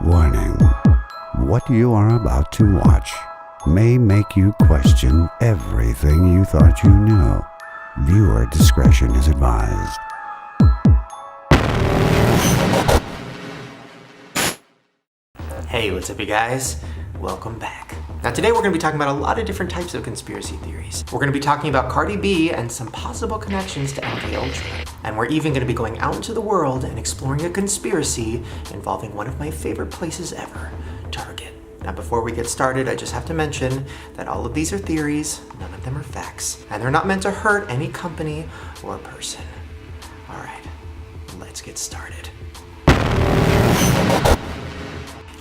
Warning: what you are about to watch may make you question everything you thought you knew. Viewer discretion is advised. Hey, what's up you guys? Welcome back. Now today we're going to be talking about a lot of different types of conspiracy theories. We're going to be talking about Cardi B and some possible connections to MKUltra. And we're even going to be going out into the world and exploring a conspiracy involving one of my favorite places ever, Target. Now before we get started, I just have to mention that all of these are theories, none of them are facts, and they're not meant to hurt any company or person. Alright, let's get started.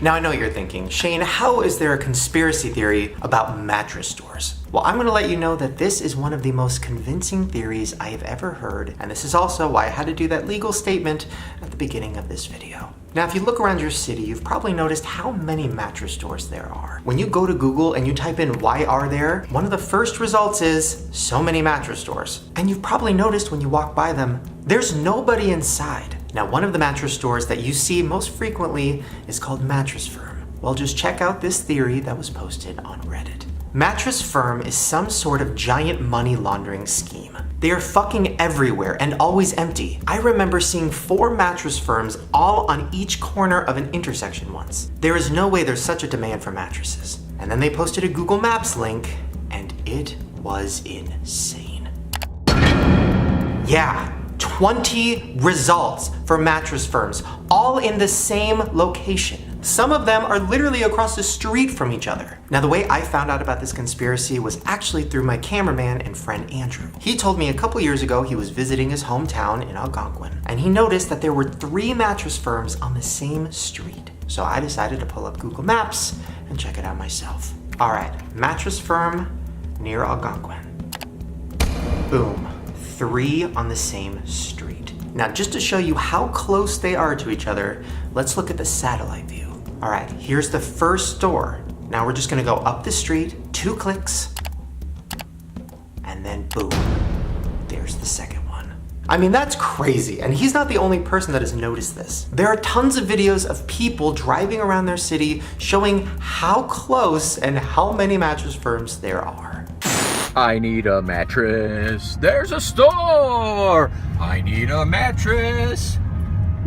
Now I know you're thinking, Shane, how is there a conspiracy theory about mattress stores? Well, I'm going to let you know that this is one of the most convincing theories I have ever heard, and this is also why I had to do that legal statement at the beginning of this video. Now, if you look around your city, you've probably noticed how many mattress stores there are. When you go to Google and you type in "why are there," one of the first results is so many mattress stores. And you've probably noticed when you walk by them, there's nobody inside. Now, one of the mattress stores that you see most frequently is called Mattress Firm. Well, just check out this theory that was posted on Reddit. Mattress Firm is some sort of giant money laundering scheme. They are fucking everywhere and always empty. I remember seeing 4 mattress firms all on each corner of an intersection once. There is no way there's such a demand for mattresses. And then they posted a Google Maps link, and it was insane. Yeah. 20 results for mattress firms, all in the same location. Some of them are literally across the street from each other. Now, the way I found out about this conspiracy was actually through my cameraman and friend Andrew. He told me a couple years ago he was visiting his hometown in Algonquin, and he noticed that there were 3 mattress firms on the same street. So I decided to pull up Google Maps and check it out myself. All right, mattress firm near Algonquin. Boom. 3 on the same street. Now, just to show you how close they are to each other, let's look at the satellite view. All right, here's the first store. Now we're just gonna go up the street, 2 clicks, and then boom, there's the second one. I mean, that's crazy, and he's not the only person that has noticed this. There are tons of videos of people driving around their city showing how close and how many mattress firms there are. I need a mattress. There's a store. I need a mattress.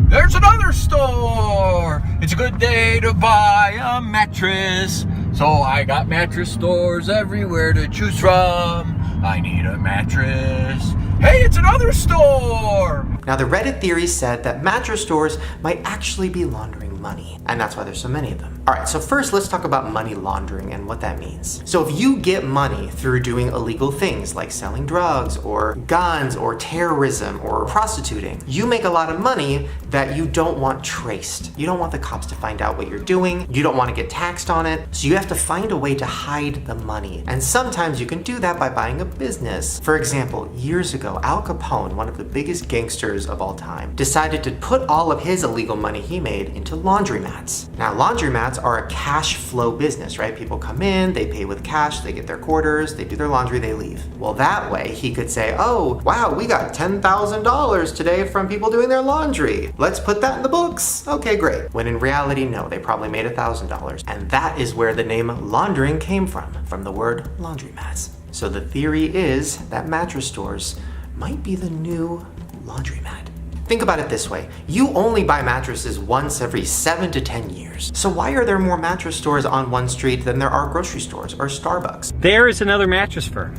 There's another store. It's a good day to buy a mattress. So I got mattress stores everywhere to choose from. I need a mattress. Hey, it's another store. Now, the Reddit theory said that mattress stores might actually be laundering money, and that's why there's so many of them. All right, so first let's talk about money laundering and what that means. So if you get money through doing illegal things like selling drugs or guns or terrorism or prostituting, you make a lot of money that you don't want traced. You don't want the cops to find out what you're doing. You don't want to get taxed on it. So you have to find a way to hide the money. And sometimes you can do that by buying a business. For example, years ago, Al Capone, one of the biggest gangsters of all time, decided to put all of his illegal money he made into laundromats. Now, laundromats are a cash flow business, right? People come in, they pay with cash, they get their quarters, they do their laundry, they leave. Well, that way he could say, oh, wow, we got $10,000 today from people doing their laundry. Let's put that in the books. Okay, great. When in reality, no, they probably made $1,000. And that is where the name laundering came from the word laundromats. So the theory is that mattress stores might be the new laundromat. Think about it this way. You only buy mattresses once every 7 to 10 years. So why are there more mattress stores on one street than there are grocery stores or Starbucks? There is another mattress firm.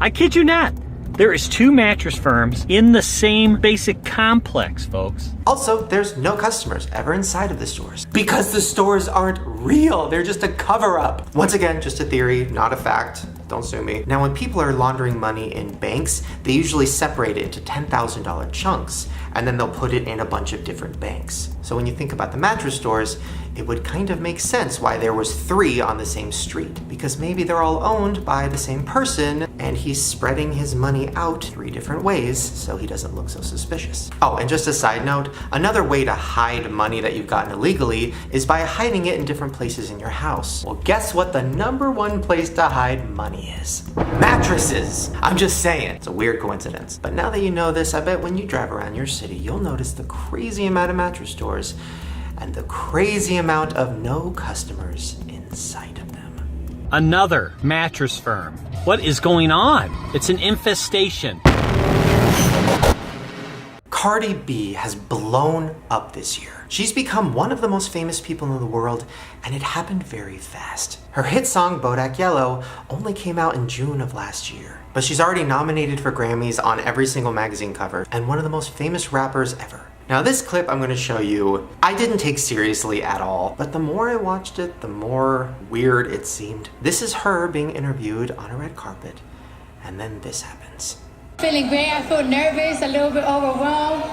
I kid you not. There is 2 mattress firms in the same basic complex, folks. Also, there's no customers ever inside of the stores because the stores aren't real. They're just a cover-up. Once again, just a theory, not a fact. Don't sue me. Now, when people are laundering money in banks, they usually separate it into $10,000 chunks, and then they'll put it in a bunch of different banks. So when you think about the mattress stores, it would kind of make sense why there was 3 on the same street, because maybe they're all owned by the same person, and he's spreading his money out 3 different ways so he doesn't look so suspicious. Oh, and just a side note, another way to hide money that you've gotten illegally is by hiding it in different places in your house. Well, guess what the #1 place to hide money is? Mattresses! I'm just saying. It's a weird coincidence. But now that you know this, I bet when you drive around your city, you'll notice the crazy amount of mattress stores and the crazy amount of no customers in sight of them. Another mattress firm. What is going on? It's an infestation. Cardi B has blown up this year. She's become one of the most famous people in the world, and it happened very fast. Her hit song, Bodak Yellow, only came out in June of last year. But she's already nominated for Grammys on every single magazine cover, and one of the most famous rappers ever. Now this clip I'm going to show you, I didn't take seriously at all, but the more I watched it, the more weird it seemed. This is her being interviewed on a red carpet, and then this happens. Feeling great, I feel nervous, a little bit overwhelmed.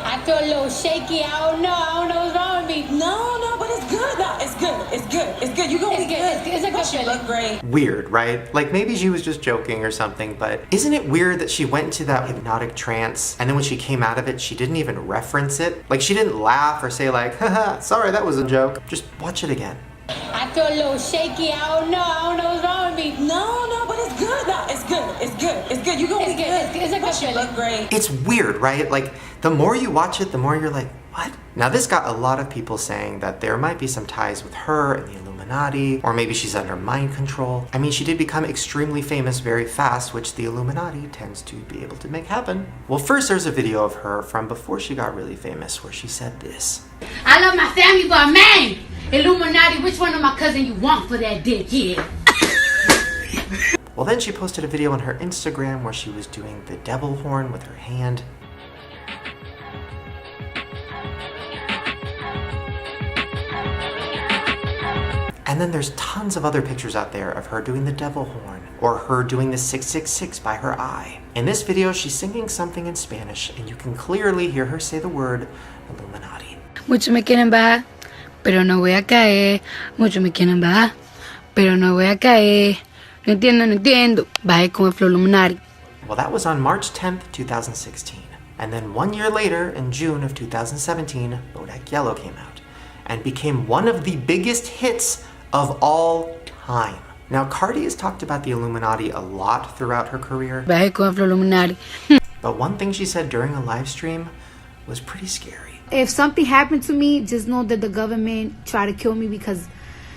I feel a little shaky, I don't know what's wrong with me. No, but it's good though. It's good. You're gonna be good. It's a good Plus, you feeling. look great. Weird, right? Like maybe she was just joking or something, but isn't it weird that she went into that hypnotic trance and then when she came out of it, she didn't even reference it? Like she didn't laugh or say like, haha, sorry, that was a joke. Just watch it again. I feel a little shaky, I don't know what's wrong with me. No, but it's good though. It's good. You're gonna be good. It's a good Plus, you feeling. look great. It's weird, right? Like the more you watch it, the more you're like, what? Now this got a lot of people saying that there might be some ties with her and the Illuminati, or maybe she's under mind control. I mean, she did become extremely famous very fast, which the Illuminati tends to be able to make happen. Well, first there's a video of her from before she got really famous where she said this. I love my family, but man, Illuminati, which one of my cousin you want for that dick? Yeah. Well, then she posted a video on her Instagram where she was doing the devil horn with her hand. And then there's tons of other pictures out there of her doing the devil horn or her doing the 666 by her eye. In this video, she's singing something in Spanish and you can clearly hear her say the word Illuminati. Muchos me quieren bajar, pero no voy a caer. Muchos me quieren bajar, pero no voy a caer. No entiendo. Bajé con el flow Illuminati. Well, that was on March 10th, 2016. And then 1 year later, in June of 2017, Bodak Yellow came out and became one of the biggest hits of all time. Now, Cardi has talked about the Illuminati a lot throughout her career, Bajé con el flow Illuminati. but one thing she said during a live stream was pretty scary. If something happened to me, just know that the government tried to kill me because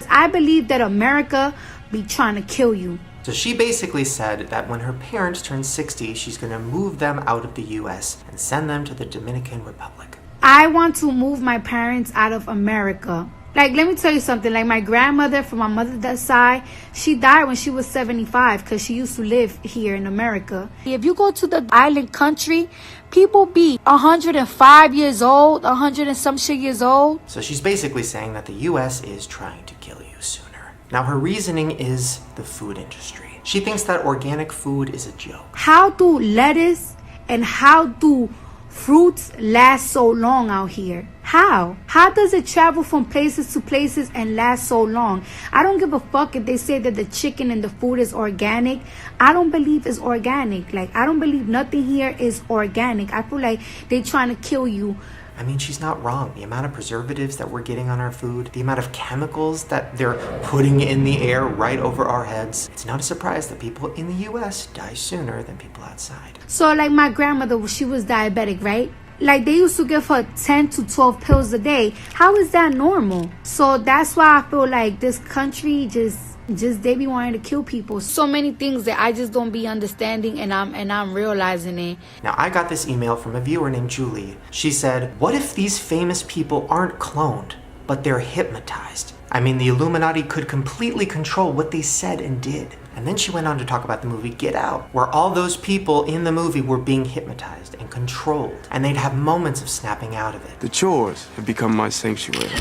I believe that America be trying to kill you. So she basically said that when her parents turn 60, she's going to move them out of the US and send them to the Dominican Republic. I want to move my parents out of America. Like, let me tell you something. Like, my grandmother from my mother's side, she died when she was 75 because she used to live here in America. If you go to the island country, people be 105 years old, 100 and some shit years old. So she's basically saying that the US is trying to kill you sooner. Now her reasoning is the food industry. She thinks that organic food is a joke. How do lettuce and how do fruits last so long out here? How? How does it travel from places to places and last so long? I don't give a fuck if they say that the chicken and the food is organic. I don't believe it's organic. Like, I don't believe nothing here is organic. I feel like they trying to kill you. I mean, she's not wrong. The amount of preservatives that we're getting on our food, the amount of chemicals that they're putting in the air right over our heads, it's not a surprise that people in the US die sooner than people outside. So, like, my grandmother, she was diabetic, right? Like, they used to give her 10 to 12 pills a day. How is that normal? So that's why I feel like this country just they be wanting to kill people. So many things that I just don't be understanding, and I'm realizing it. Now, I got this email from a viewer named Julie. She said, what if these famous people aren't cloned, but they're hypnotized? I mean, the Illuminati could completely control what they said and did. And then she went on to talk about the movie Get Out, where all those people in the movie were being hypnotized and controlled, and they'd have moments of snapping out of it. The chores have become my sanctuary.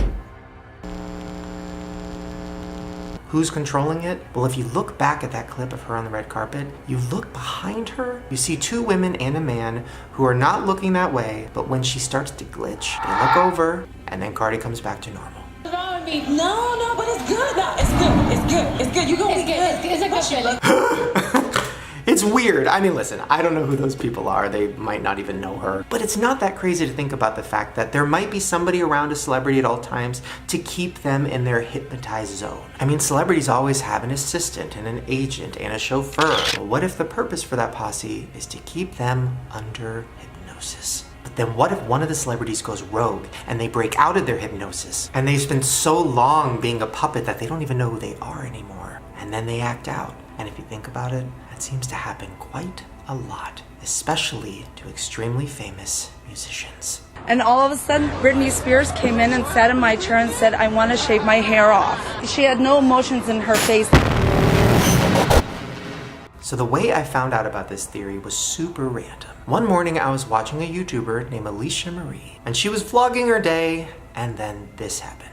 Who's controlling it? Well, if you look back at that clip of her on the red carpet, you look behind her, you see two women and a man who are not looking that way, but when she starts to glitch, they look over, and then Cardi comes back to normal. What's wrong with me? No, but it's good though. It's good. You're gonna be good. It's a good feeling. It's weird. I mean, listen, I don't know who those people are. They might not even know her. But it's not that crazy to think about the fact that there might be somebody around a celebrity at all times to keep them in their hypnotized zone. I mean, celebrities always have an assistant and an agent and a chauffeur. Well, what if the purpose for that posse is to keep them under hypnosis? But then what if one of the celebrities goes rogue and they break out of their hypnosis and they spend so long being a puppet that they don't even know who they are anymore, and then they act out? And if you think about it, that seems to happen quite a lot, especially to extremely famous musicians. And all of a sudden, Britney Spears came in and sat in my chair and said, I want to shave my hair off. She had no emotions in her face. So the way I found out about this theory was super random. One morning I was watching a YouTuber named Alicia Marie, and she was vlogging her day, and then this happened.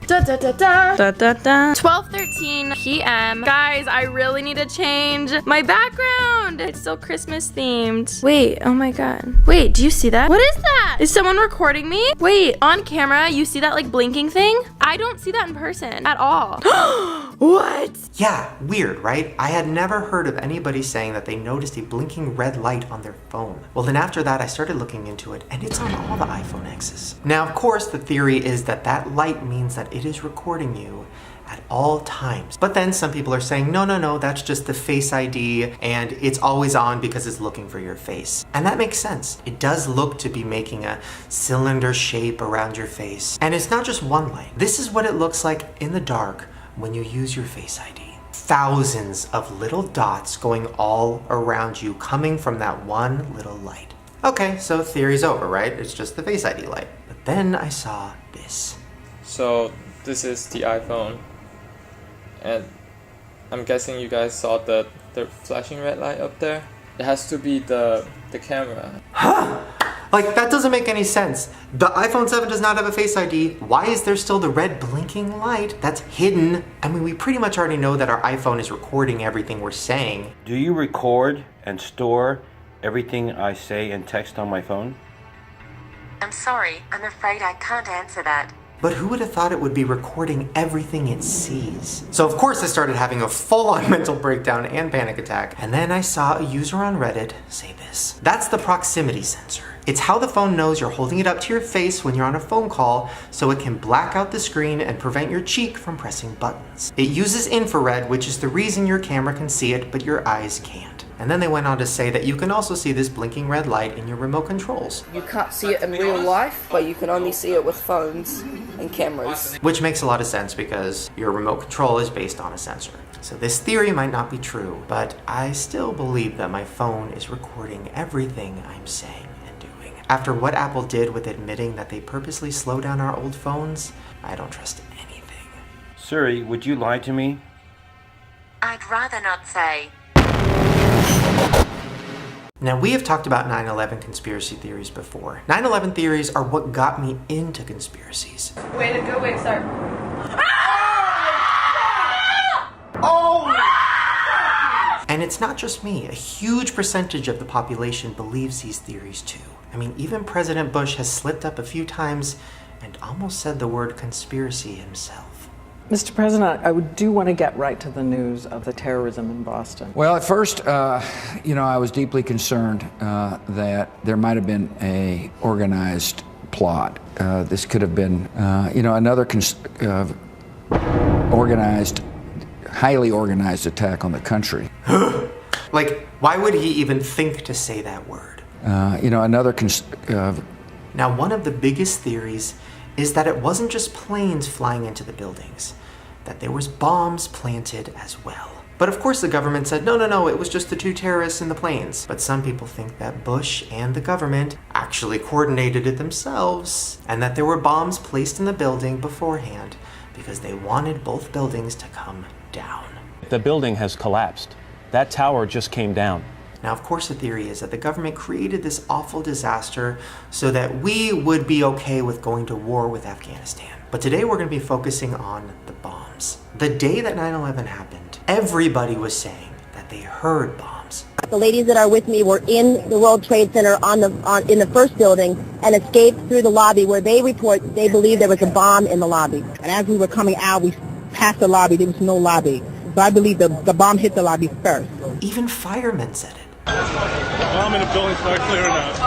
Da da da da. Da da da. 12:13 p.m. Guys, I really need to change my background. It's still Christmas themed. Wait, oh my god. Wait, do you see that? What is that? Is someone recording me? Wait, on camera, you see that like blinking thing? I don't see that in person at all. What? Yeah, weird, right? I had never heard of anybody saying that they noticed a blinking red light on their phone. Well, then after that, I started looking into it, and it's on all the iPhone X's. Now, of course, the theory is that that light means that it is recording you at all times. But then some people are saying, no, that's just the Face ID, and it's always on because it's looking for your face. And that makes sense. It does look to be making a cylinder shape around your face. And it's not just one light. This is what it looks like in the dark when you use your Face ID. Thousands of little dots going all around you, coming from that one little light. Okay, so theory's over, right? It's just the Face ID light. But then I saw this. So this is the iPhone, and I'm guessing you guys saw the flashing red light up there. It has to be the camera. Huh? Like, that doesn't make any sense. The iPhone 7 does not have a Face ID. Why is there still the red blinking light that's hidden? I mean, we pretty much already know that our iPhone is recording everything we're saying. Do you record and store everything I say and text on my phone? I'm sorry, I'm afraid I can't answer that. But who would have thought it would be recording everything it sees? So of course I started having a full-on mental breakdown and panic attack. And then I saw a user on Reddit say this. That's the proximity sensor. It's how the phone knows you're holding it up to your face when you're on a phone call, so it can black out the screen and prevent your cheek from pressing buttons. It uses infrared, which is the reason your camera can see it, but your eyes can't. And then they went on to say that you can also see this blinking red light in your remote controls. You can't see it in real life, but you can only see it with phones and cameras. Which makes a lot of sense because your remote control is based on a sensor. So this theory might not be true, but I still believe that my phone is recording everything I'm saying and doing. After what Apple did with admitting that they purposely slow down our old phones, I don't trust anything. Siri, would you lie to me? I'd rather not say. Now, we have talked about 9/11 conspiracy theories before. 9/11 theories are what got me into conspiracies. Way to go, wait, start. And it's not just me. A huge percentage of the population believes these theories too. I mean, even President Bush has slipped up a few times and almost said the word conspiracy himself. Mr. President, I do want to get right to the news of the terrorism in Boston. Well, at first, I was deeply concerned that there might have been a organized plot. This could have been, another highly organized attack on the country. Like, why would he even think to say that word? Now, one of the biggest theories is that it wasn't just planes flying into the buildings, that there was bombs planted as well. But of course the government said, no, it was just the two terrorists in the planes. But some people think that Bush and the government actually coordinated it themselves, and that there were bombs placed in the building beforehand because they wanted both buildings to come down. The building has collapsed. That tower just came down. Now, of course, the theory is that the government created this awful disaster so that we would be okay with going to war with Afghanistan. But today we're going to be focusing on the bombs. The day that 9/11 happened, everybody was saying that they heard bombs. The ladies that are with me were in the World Trade Center in the first building and escaped through the lobby where they believe there was a bomb in the lobby. And as we were coming out, we passed the lobby. There was no lobby. So I believe the bomb hit the lobby first. Even firemen said it. Bomb in the building, start clearing out.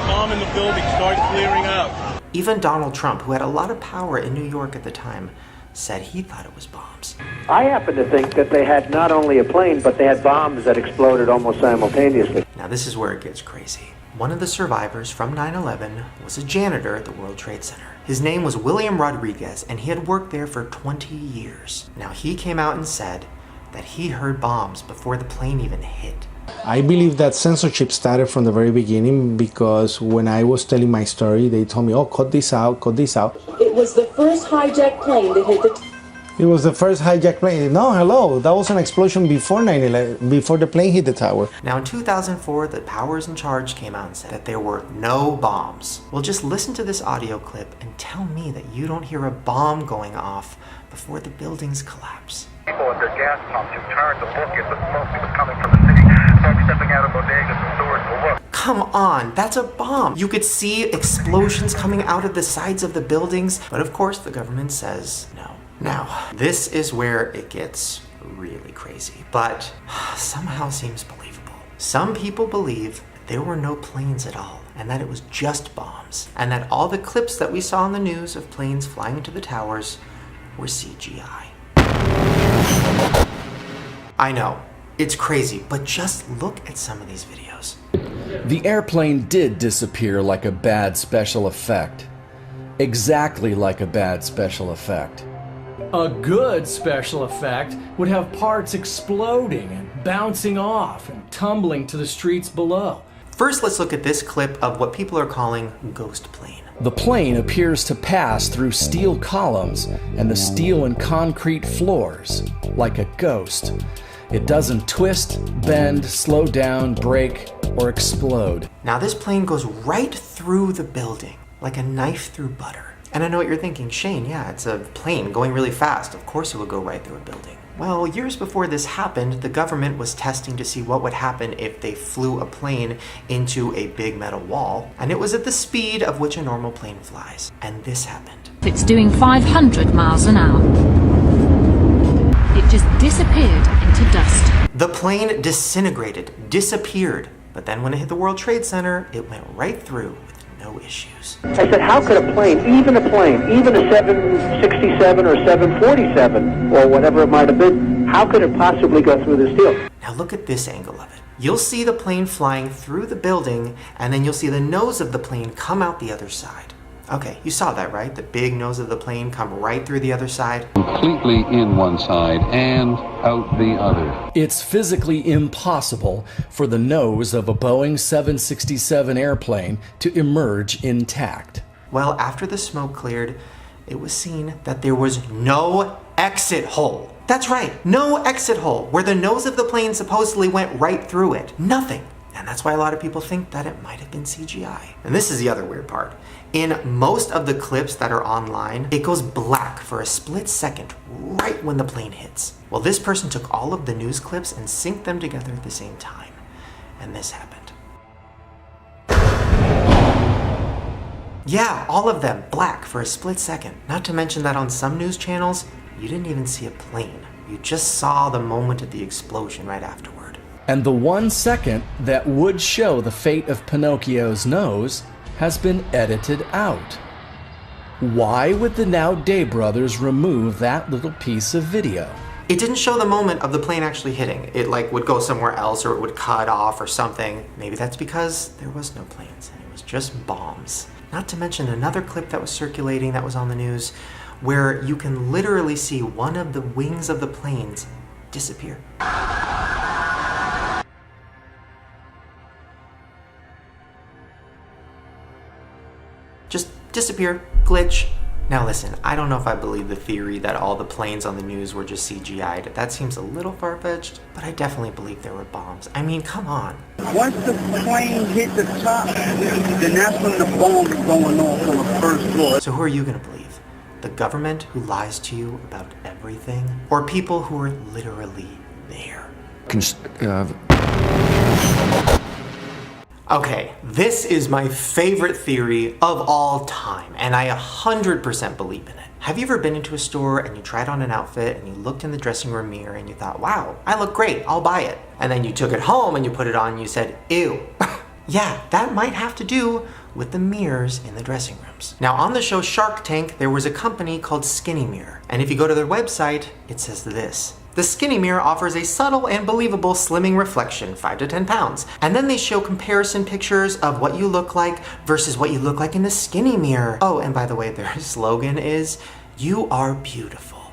Bomb in the building, start clearing out. Even Donald Trump, who had a lot of power in New York at the time, said he thought it was bombs. I happen to think that they had not only a plane, but they had bombs that exploded almost simultaneously. Now this is where it gets crazy. One of the survivors from 9/11 was a janitor at the World Trade Center. His name was William Rodriguez, and he had worked there for 20 years. Now, he came out and said that he heard bombs before the plane even hit. I believe that censorship started from the very beginning, because when I was telling my story, they told me, oh, cut this out, cut this out. It was the first hijacked plane that hit the... It was the first hijacked plane. No, hello, that was an explosion before 9/11, before the plane hit the tower. Now, in 2004, the powers in charge came out and said that there were no bombs. Well, just listen to this audio clip and tell me that you don't hear a bomb going off before the buildings collapse. People at their gas pumps who turned to look at the smoke that was coming from the city. Folks stepping out of bodegas and stores to look. Come on, that's a bomb. You could see explosions coming out of the sides of the buildings, but of course the government says no. Now, this is where it gets really crazy, but somehow seems believable. Some people believe there were no planes at all, and that it was just bombs, and that all the clips that we saw on the news of planes flying into the towers were CGI. I know, it's crazy, but just look at some of these videos. The airplane did disappear like a bad special effect. Exactly like a bad special effect. A good special effect would have parts exploding and bouncing off and tumbling to the streets below. First, let's look at this clip of what people are calling ghost plane. The plane appears to pass through steel columns and the steel and concrete floors, like a ghost. It doesn't twist, bend, slow down, break, or explode. Now this plane goes right through the building, like a knife through butter. And I know what you're thinking, Shane, yeah, it's a plane going really fast. Of course it would go right through a building. Well, years before this happened, the government was testing to see what would happen if they flew a plane into a big metal wall. And it was at the speed of which a normal plane flies. And this happened. It's doing 500 miles an hour. It just disappeared into dust. The plane disintegrated, disappeared. But then when it hit the World Trade Center, it went right through with no issues. I said, how could a plane, even a 767 or 747 or whatever it might have been, how could it possibly go through this deal? Now look at this angle of it. You'll see the plane flying through the building, and then you'll see the nose of the plane come out the other side. Okay, you saw that, right? The big nose of the plane come right through the other side. Completely in one side and out the other. It's physically impossible for the nose of a Boeing 767 airplane to emerge intact. Well, after the smoke cleared, it was seen that there was no exit hole. That's right, no exit hole, where the nose of the plane supposedly went right through it. Nothing. And that's why a lot of people think that it might have been CGI. And this is the other weird part. In most of the clips that are online, it goes black for a split second right when the plane hits. Well, this person took all of the news clips and synced them together at the same time. And this happened. Yeah, all of them black for a split second. Not to mention that on some news channels, you didn't even see a plane. You just saw the moment of the explosion right afterward. And the 1 second that would show the fate of Pinocchio's nose has been edited out. Why would the Now Day brothers remove that little piece of video? It didn't show the moment of the plane actually hitting. It would go somewhere else, or it would cut off or something. Maybe that's because there was no planes and it was just bombs. Not to mention another clip that was circulating that was on the news where you can literally see one of the wings of the planes disappear. Just disappear, glitch. Now listen, I don't know if I believe the theory that all the planes on the news were just CGI'd. That seems a little far-fetched, but I definitely believe there were bombs. I mean, come on. Once the plane hit the top, then that's when the bomb is going off on the first floor. So who are you gonna believe? The government who lies to you about everything? Or people who are literally there? Okay, this is my favorite theory of all time, and I 100% believe in it. Have you ever been into a store and you tried on an outfit and you looked in the dressing room mirror and you thought, wow, I look great, I'll buy it. And then you took it home and you put it on and you said, ew. Yeah, that might have to do with the mirrors in the dressing rooms. Now on the show Shark Tank, there was a company called Skinny Mirror. And if you go to their website, it says this. The The Skinny Mirror offers a subtle and believable slimming reflection, 5 to 10 pounds. And then they show comparison pictures of what you look like versus what you look like in the Skinny Mirror. Oh, and by the way, their slogan is, "You are beautiful."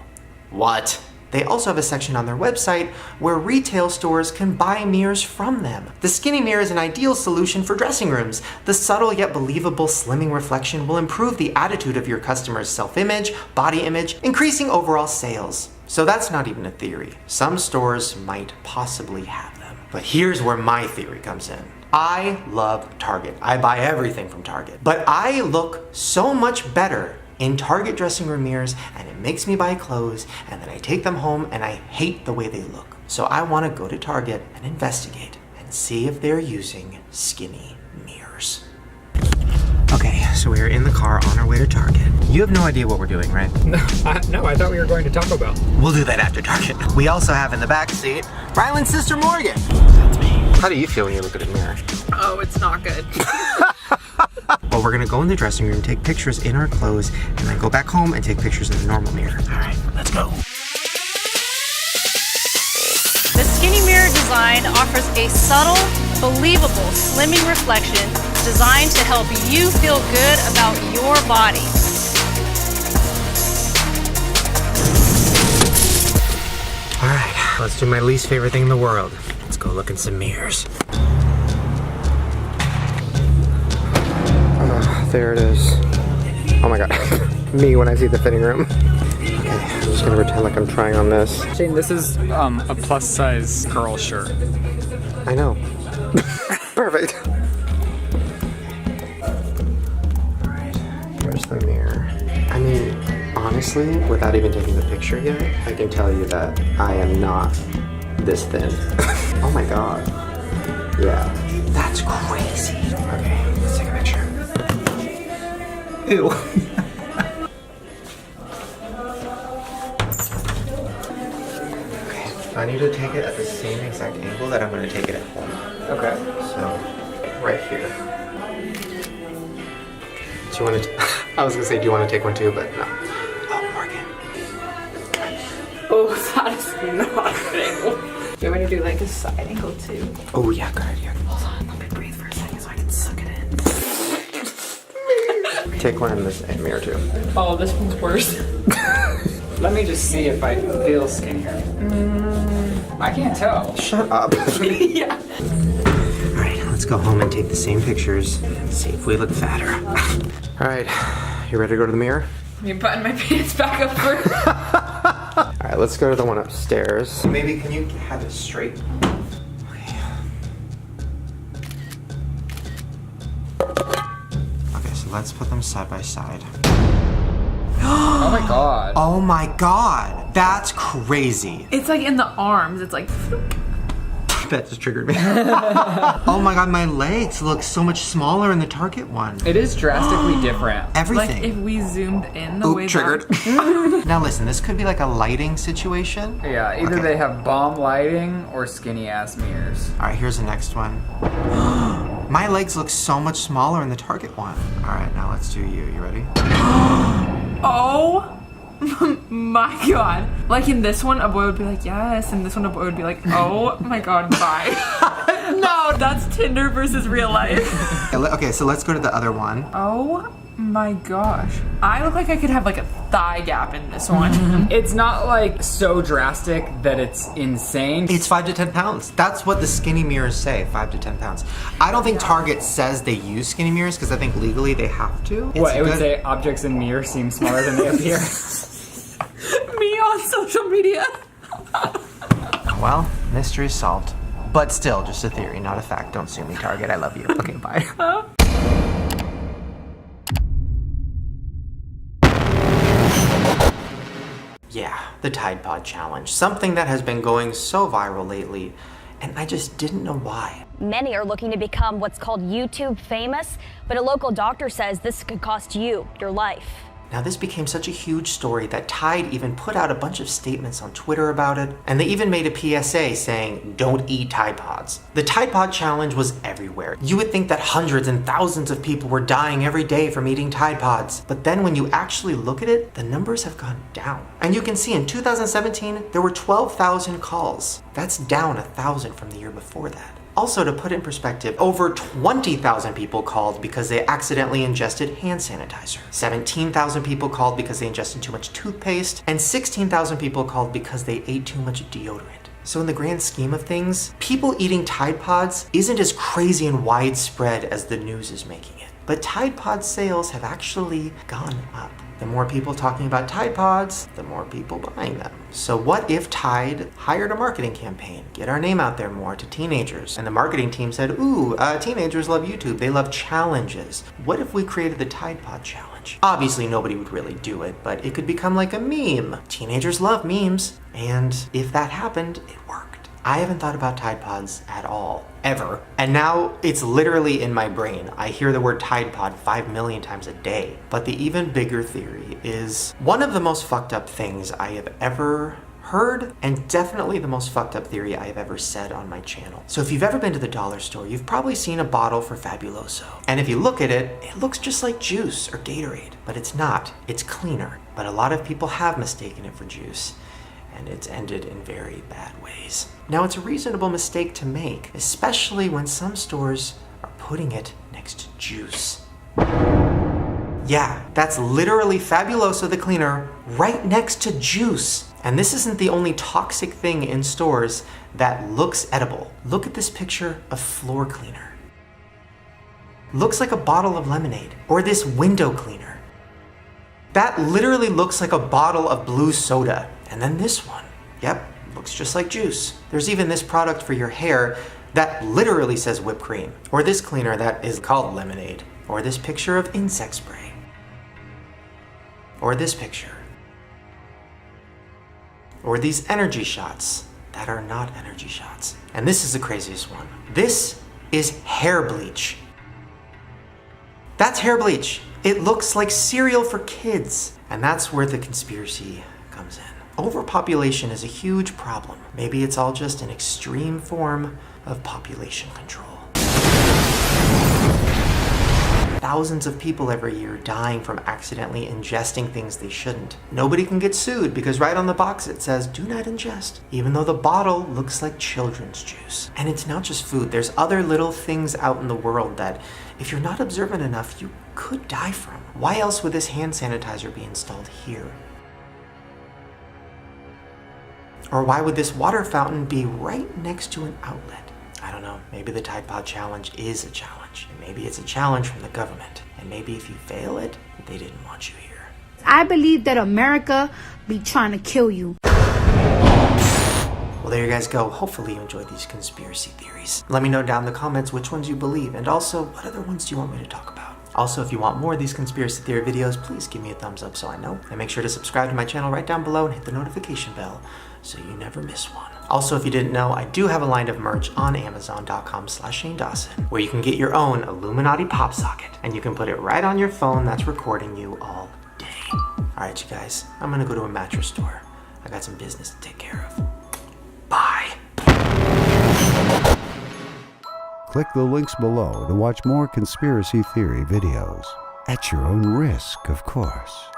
What? They also have a section on their website where retail stores can buy mirrors from them. The Skinny Mirror is an ideal solution for dressing rooms. The subtle yet believable slimming reflection will improve the attitude of your customers' self-image, body image, increasing overall sales. So that's not even a theory. Some stores might possibly have them. But here's where my theory comes in. I love Target. I buy everything from Target. But I look so much better in Target dressing room mirrors, and it makes me buy clothes, and then I take them home and I hate the way they look. So I want to go to Target and investigate and see if they're using skinny mirrors. Okay, so we're in the car on our way to Target. You have no idea what we're doing, right? No, I thought we were going to Taco Bell. We'll do that after Target. We also have in the back seat Ryland's sister Morgan. That's me. How do you feel when you look at a mirror? Oh, it's not good. Well, we're gonna go in the dressing room, take pictures in our clothes, and then go back home and take pictures in the normal mirror. All right, let's go. The Skinny Mirror design offers a subtle, believable slimming reflection designed to help you feel good about your body. All right, let's do my least favorite thing in the world. Let's go look in some mirrors. There it is. Oh my god. Me when I see the fitting room. Okay, I'm just gonna pretend like I'm trying on this. Shane, this is a plus size girl shirt. I know. Perfect. Alright, where's the mirror? I mean, honestly, without even taking the picture yet, I can tell you that I am not this thin. Oh my god. Yeah, that's crazy. Okay, let's take a picture. Ew. Okay, I need to take it at the same exact angle that I'm going to take it at home. Okay. So, right here. Do you want to? I was going to say, do you want to take one too, but no. Oh, Morgan. Oh, that is not a good angle. Do you want me to do like a side angle too? Oh yeah, good idea. Hold on, let me breathe for a second so I can suck it in. Take one in this mirror too. Oh, this one's worse. Let me just see if I feel skinnier. I can't tell. Shut up. Yeah. Alright, let's go home and take the same pictures and see if we look fatter. Alright, you ready to go to the mirror? Let me button my pants back up first. Alright, let's go to the one upstairs. Maybe can you have it straight? Okay, so let's put them side by side. Oh my god. Oh my god, that's crazy. It's like in the arms, it's like... That just triggered me. Oh my god, my legs look so much smaller in the Target one. It is drastically different. Everything. Like if we zoomed in the way triggered. Now listen, this could be like a lighting situation. Yeah, either they have bomb lighting or skinny ass mirrors. Alright, here's the next one. My legs look so much smaller in the Target one. Alright, now let's do you. You ready? Oh my god. Like in this one, a boy would be like, yes. And this one, a boy would be like, oh my god, bye. No, that's Tinder versus real life. Okay, so let's go to the other one. Oh my gosh. I look like I could have like a thigh gap in this one. It's not like so drastic that it's insane. It's 5 to 10 pounds. That's what the skinny mirrors say, 5 to 10 pounds. I don't think Target says they use skinny mirrors because I think legally they have to. What, it would say objects in mirrors seem smaller than they appear? Me on social media. Well, mystery solved. But still, just a theory, not a fact. Don't sue me, Target. I love you. Okay, bye. Yeah, the Tide Pod Challenge. Something that has been going so viral lately, and I just didn't know why. Many are looking to become what's called YouTube famous, but a local doctor says this could cost you your life. Now this became such a huge story that Tide even put out a bunch of statements on Twitter about it, and they even made a PSA saying, don't eat Tide Pods. The Tide Pod challenge was everywhere. You would think that hundreds and thousands of people were dying every day from eating Tide Pods, but then when you actually look at it, the numbers have gone down. And you can see in 2017, there were 12,000 calls. That's down 1,000 from the year before that. Also, to put in perspective, over 20,000 people called because they accidentally ingested hand sanitizer. 17,000 people called because they ingested too much toothpaste, and 16,000 people called because they ate too much deodorant. So in the grand scheme of things, people eating Tide Pods isn't as crazy and widespread as the news is making it. But Tide Pod sales have actually gone up. The more people talking about Tide Pods, the more people buying them. So what if Tide hired a marketing campaign, get our name out there more to teenagers, and the marketing team said, ooh, teenagers love YouTube, they love challenges. What if we created the Tide Pod challenge? Obviously nobody would really do it, but it could become like a meme. Teenagers love memes, and if that happened, it worked. I haven't thought about Tide Pods at all, ever. And now it's literally in my brain. I hear the word Tide Pod 5 million times a day. But the even bigger theory is one of the most fucked up things I have ever heard, and definitely the most fucked up theory I have ever said on my channel. So if you've ever been to the dollar store, you've probably seen a bottle for Fabuloso. And if you look at it, it looks just like juice or Gatorade, but it's not. It's cleaner. But a lot of people have mistaken it for juice, and it's ended in very bad ways. Now, it's a reasonable mistake to make, especially when some stores are putting it next to juice. Yeah, that's literally Fabuloso the cleaner right next to juice. And this isn't the only toxic thing in stores that looks edible. Look at this picture of floor cleaner. Looks like a bottle of lemonade, or this window cleaner. That literally looks like a bottle of blue soda. And then this one, yep, looks just like juice. There's even this product for your hair that literally says whipped cream, or this cleaner that is called lemonade, or this picture of insect spray, or this picture, or these energy shots that are not energy shots. And this is the craziest one. This is hair bleach. That's hair bleach. It looks like cereal for kids. And that's where the conspiracy comes in. Overpopulation is a huge problem. Maybe it's all just an extreme form of population control. Thousands of people every year dying from accidentally ingesting things they shouldn't. Nobody can get sued because right on the box it says, do not ingest, even though the bottle looks like children's juice. And it's not just food. There's other little things out in the world that if you're not observant enough, you could die from. Why else would this hand sanitizer be installed here? Or why would this water fountain be right next to an outlet? I don't know, maybe the Tide Pod challenge is a challenge. And maybe it's a challenge from the government. And maybe if you fail it, they didn't want you here. I believe that America be trying to kill you. Well, there you guys go. Hopefully you enjoyed these conspiracy theories. Let me know down in the comments which ones you believe, and also what other ones do you want me to talk about. Also, if you want more of these conspiracy theory videos, please give me a thumbs up so I know. And make sure to subscribe to my channel right down below and hit the notification bell so you never miss one. Also, if you didn't know, I do have a line of merch on Amazon.com/ShaneDawson where you can get your own Illuminati pop socket and you can put it right on your phone that's recording you all day. All right, you guys, I'm gonna go to a mattress store. I got some business to take care of. Bye. Click the links below to watch more conspiracy theory videos. At your own risk, of course.